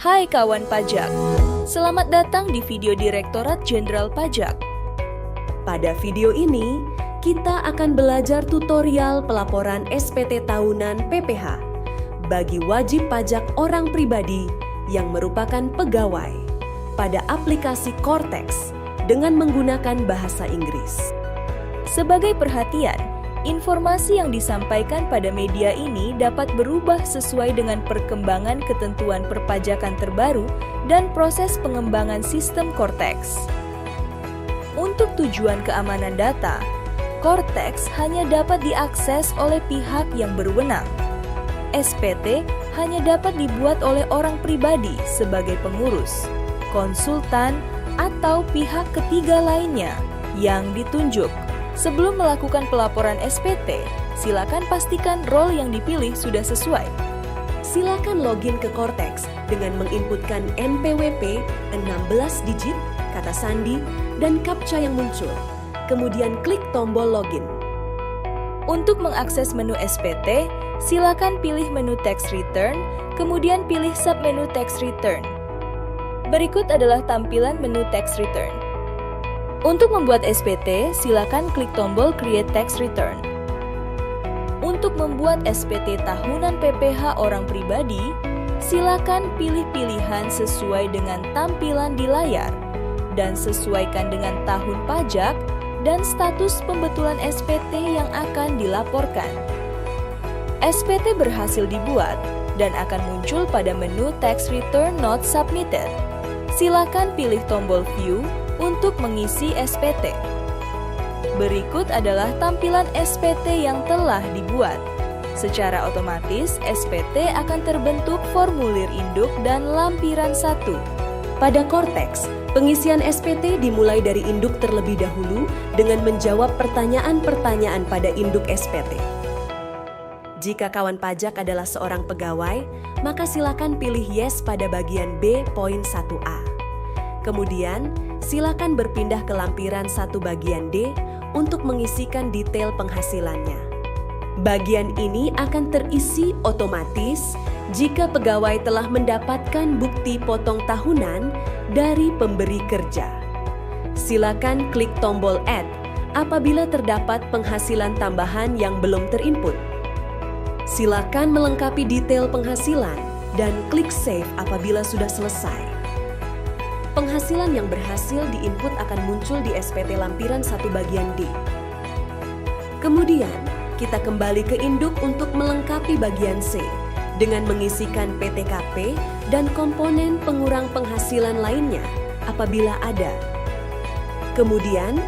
Hai kawan pajak, selamat datang di video Direktorat Jenderal Pajak. Pada video ini, kita akan belajar tutorial pelaporan SPT tahunan PPH bagi wajib pajak orang pribadi yang merupakan pegawai pada aplikasi Cortex dengan menggunakan bahasa Inggris. Sebagai perhatian, informasi yang disampaikan pada media ini dapat berubah sesuai dengan perkembangan ketentuan perpajakan terbaru dan proses pengembangan sistem Cortex. Untuk tujuan keamanan data, Cortex hanya dapat diakses oleh pihak yang berwenang. SPT hanya dapat dibuat oleh orang pribadi sebagai pengurus, konsultan, atau pihak ketiga lainnya yang ditunjuk. Sebelum melakukan pelaporan SPT, silakan pastikan role yang dipilih sudah sesuai. Silakan login ke Cortex dengan menginputkan NPWP 16 digit, kata sandi, dan CAPTCHA yang muncul. Kemudian klik tombol login. Untuk mengakses menu SPT, silakan pilih menu Tax Return, kemudian pilih submenu Tax Return. Berikut adalah tampilan menu Tax Return. Untuk membuat SPT, silakan klik tombol Create Tax Return. Untuk membuat SPT tahunan PPH orang pribadi, silakan pilih pilihan sesuai dengan tampilan di layar dan sesuaikan dengan tahun pajak dan status pembetulan SPT yang akan dilaporkan. SPT berhasil dibuat dan akan muncul pada menu Tax Return Not Submitted. Silakan pilih tombol View untuk mengisi SPT. Berikut adalah tampilan SPT yang telah dibuat. Secara otomatis, SPT akan terbentuk formulir induk dan lampiran 1. Pada Cortex, pengisian SPT dimulai dari induk terlebih dahulu dengan menjawab pertanyaan-pertanyaan pada induk SPT. Jika kawan pajak adalah seorang pegawai, maka silakan pilih Yes pada bagian B poin 1A. Kemudian, silakan berpindah ke lampiran 1 bagian D untuk mengisikan detail penghasilannya. Bagian ini akan terisi otomatis jika pegawai telah mendapatkan bukti potong tahunan dari pemberi kerja. Silakan klik tombol Add apabila terdapat penghasilan tambahan yang belum terinput. Silakan melengkapi detail penghasilan dan klik Save apabila sudah selesai. Penghasilan yang berhasil diinput akan muncul di SPT lampiran 1 bagian D. Kemudian, kita kembali ke induk untuk melengkapi bagian C dengan mengisikan PTKP dan komponen pengurang penghasilan lainnya apabila ada. Kemudian,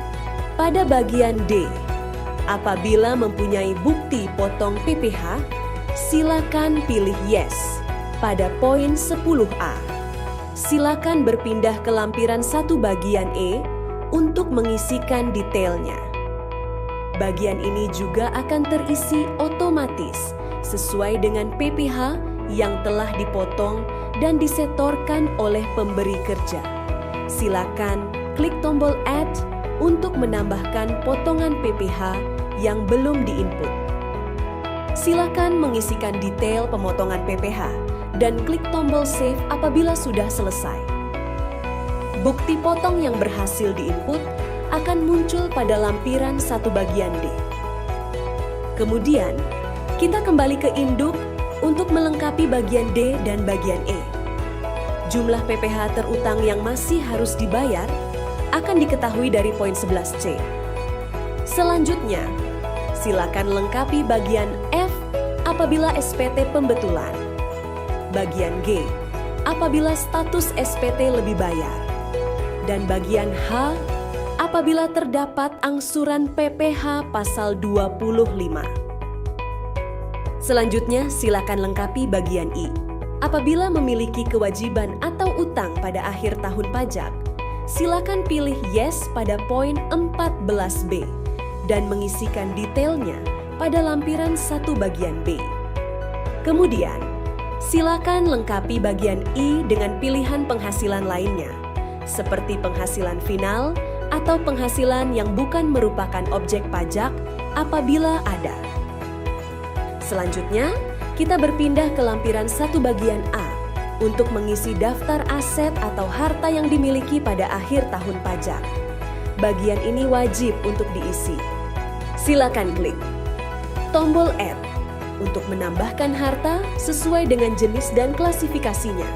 pada bagian D, apabila mempunyai bukti potong PPH, silakan pilih Yes pada poin 10A. Silakan berpindah ke lampiran 1 bagian E untuk mengisikan detailnya. Bagian ini juga akan terisi otomatis sesuai dengan PPH yang telah dipotong dan disetorkan oleh pemberi kerja. Silakan klik tombol Add untuk menambahkan potongan PPH yang belum diinput. Silakan mengisikan detail pemotongan PPH dan klik tombol Save apabila sudah selesai. Bukti potong yang berhasil diinput akan muncul pada lampiran 1 bagian D. Kemudian, kita kembali ke induk untuk melengkapi bagian D dan bagian E. Jumlah PPH terutang yang masih harus dibayar akan diketahui dari poin 11C. Selanjutnya, silakan lengkapi bagian F apabila SPT pembetulan. Bagian G, apabila status SPT lebih bayar. Dan bagian H, apabila terdapat angsuran PPH pasal 25. Selanjutnya, silakan lengkapi bagian I. Apabila memiliki kewajiban atau utang pada akhir tahun pajak, silakan pilih Yes pada poin 14B dan mengisikan detailnya pada lampiran 1 bagian B. Kemudian, silakan lengkapi bagian I dengan pilihan penghasilan lainnya, seperti penghasilan final atau penghasilan yang bukan merupakan objek pajak apabila ada. Selanjutnya, kita berpindah ke lampiran 1 bagian A untuk mengisi daftar aset atau harta yang dimiliki pada akhir tahun pajak. Bagian ini wajib untuk diisi. Silakan klik tombol Add untuk menambahkan harta sesuai dengan jenis dan klasifikasinya.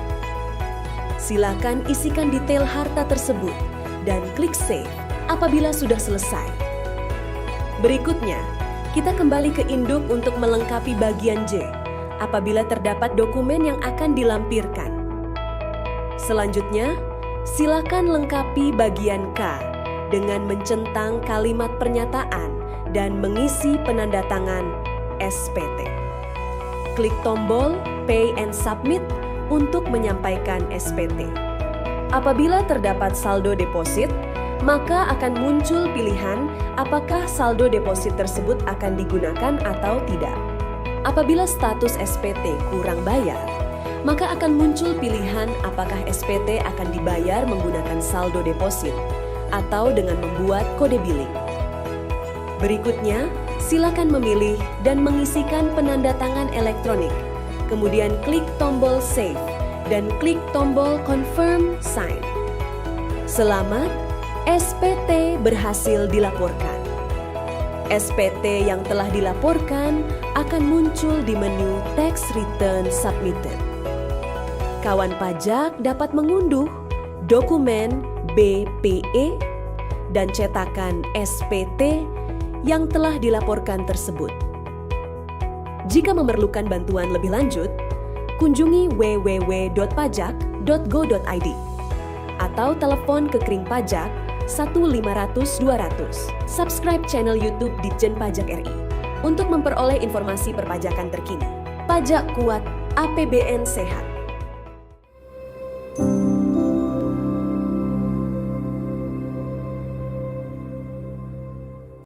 Silakan isikan detail harta tersebut dan klik Save apabila sudah selesai. Berikutnya, kita kembali ke induk untuk melengkapi bagian J apabila terdapat dokumen yang akan dilampirkan. Selanjutnya, silakan lengkapi bagian K dengan mencentang kalimat pernyataan dan mengisi penanda tangan SPT. Klik tombol Pay and Submit untuk menyampaikan SPT. Apabila terdapat saldo deposit, maka akan muncul pilihan apakah saldo deposit tersebut akan digunakan atau tidak. Apabila status SPT kurang bayar, maka akan muncul pilihan apakah SPT akan dibayar menggunakan saldo deposit atau dengan membuat kode billing. Berikutnya, silakan memilih dan mengisikan penanda tangan elektronik, kemudian klik tombol Save dan klik tombol Confirm Sign. Selamat, SPT berhasil dilaporkan. SPT yang telah dilaporkan akan muncul di menu Tax Return Submitted. Kawan pajak dapat mengunduh dokumen BPE dan cetakan SPT yang telah dilaporkan tersebut. Jika memerlukan bantuan lebih lanjut, kunjungi www.pajak.go.id atau telepon ke Kering Pajak 1-500-200. Subscribe channel YouTube Ditjen Pajak RI untuk memperoleh informasi perpajakan terkini. Pajak kuat, APBN sehat.